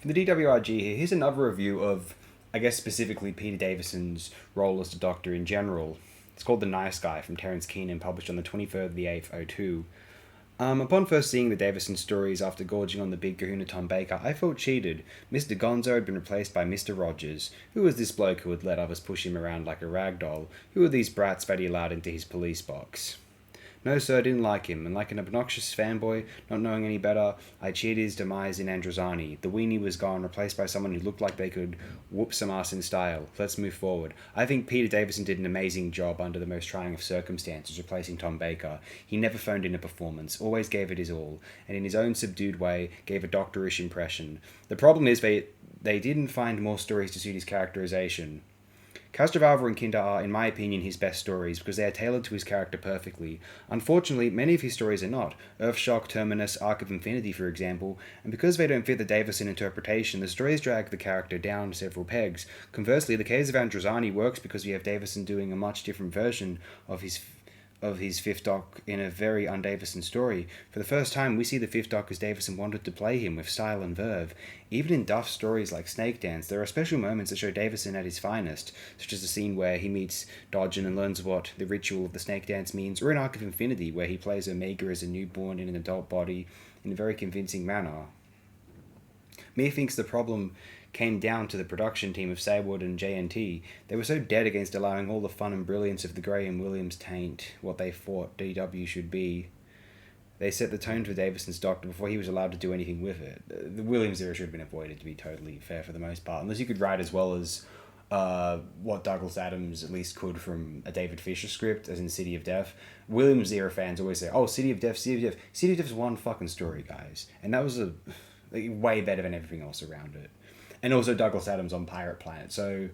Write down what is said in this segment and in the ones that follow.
For the DWRG here, here's another review of, I guess specifically Peter Davison's role as the Doctor in general. It's called The Nice Guy from Terence Keenan, published on the 23rd of the 8th, 02. Upon first seeing the Davison stories after gorging on the big kahuna Tom Baker, I felt cheated. Mr. Gonzo had been replaced by Mr. Rogers. Who was this bloke who would let others push him around like a rag doll? Who were these brats that he allowed into his police box? No, sir, I didn't like him, and like an obnoxious fanboy, not knowing any better, I cheered his demise in Androzani. The weenie was gone, replaced by someone who looked like they could whoop some ass in style. Let's move forward. I think Peter Davison did an amazing job under the most trying of circumstances replacing Tom Baker. He never phoned in a performance, always gave it his all, and in his own subdued way, gave a doctorish impression. The problem is they didn't find more stories to suit his characterization. Castrovalva and Kinda are, in my opinion, his best stories because they are tailored to his character perfectly. Unfortunately, many of his stories are not. Earthshock, Terminus, Arc of Infinity, for example, and because they don't fit the Davison interpretation, the stories drag the character down several pegs. Conversely, the case of Androzani works because we have Davison doing a much different version of his Fifth Doc in a very un-Davison story. For the first time, we see the Fifth Doc as Davison wanted to play him, with style and verve. Even in Duff's stories like Snake Dance, there are special moments that show Davison at his finest, such as the scene where he meets Dodgen and learns what the ritual of the Snake Dance means, or in Arc of Infinity, where he plays Omega as a newborn in an adult body in a very convincing manner. Me thinks the problem came down to the production team of Saywood and JNT. They were so dead against allowing all the fun and brilliance of the Graham Williams taint what they thought DW should be. They set the tone for Davison's Doctor before he was allowed to do anything with it. The Williams era should have been avoided, to be totally fair for the most part, unless you could write as well as what Douglas Adams at least could from a David Fisher script, as in City of Death. Williams era fans always say, "Oh, City of Death, City of Death." City of Death's one fucking story, guys, and that was way better than everything else around it. And also Douglas Adams on Pirate Planet. So,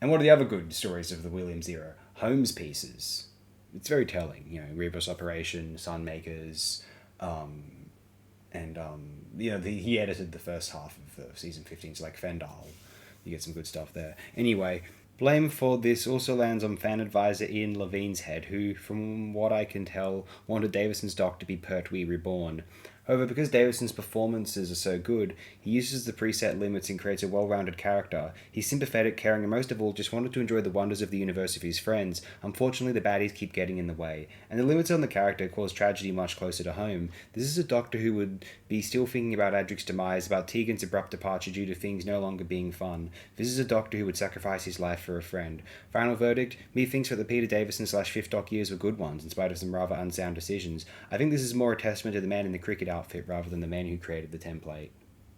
and what are the other good stories of the Williams era? Holmes pieces. It's very telling. Rebus Operation, Sunmakers, he edited the first half of season 15, so like Fendal. You get some good stuff there. Anyway, blame for this also lands on fan advisor Ian Levine's head, who, from what I can tell, wanted Davison's Doc to be Pertwee reborn. However, because Davison's performances are so good, he uses the preset limits and creates a well-rounded character. He's sympathetic, caring, and most of all, just wanted to enjoy the wonders of the universe of his friends. Unfortunately, the baddies keep getting in the way, and the limits on the character cause tragedy much closer to home. This is a Doctor who would be still thinking about Adric's demise, about Tegan's abrupt departure due to things no longer being fun. This is a Doctor who would sacrifice his life for a friend. Final verdict, me thinks that the Peter Davison / Fifth Doc years were good ones, in spite of some rather unsound decisions. I think this is more a testament to the man in the cricket outfit rather than the man who created the template.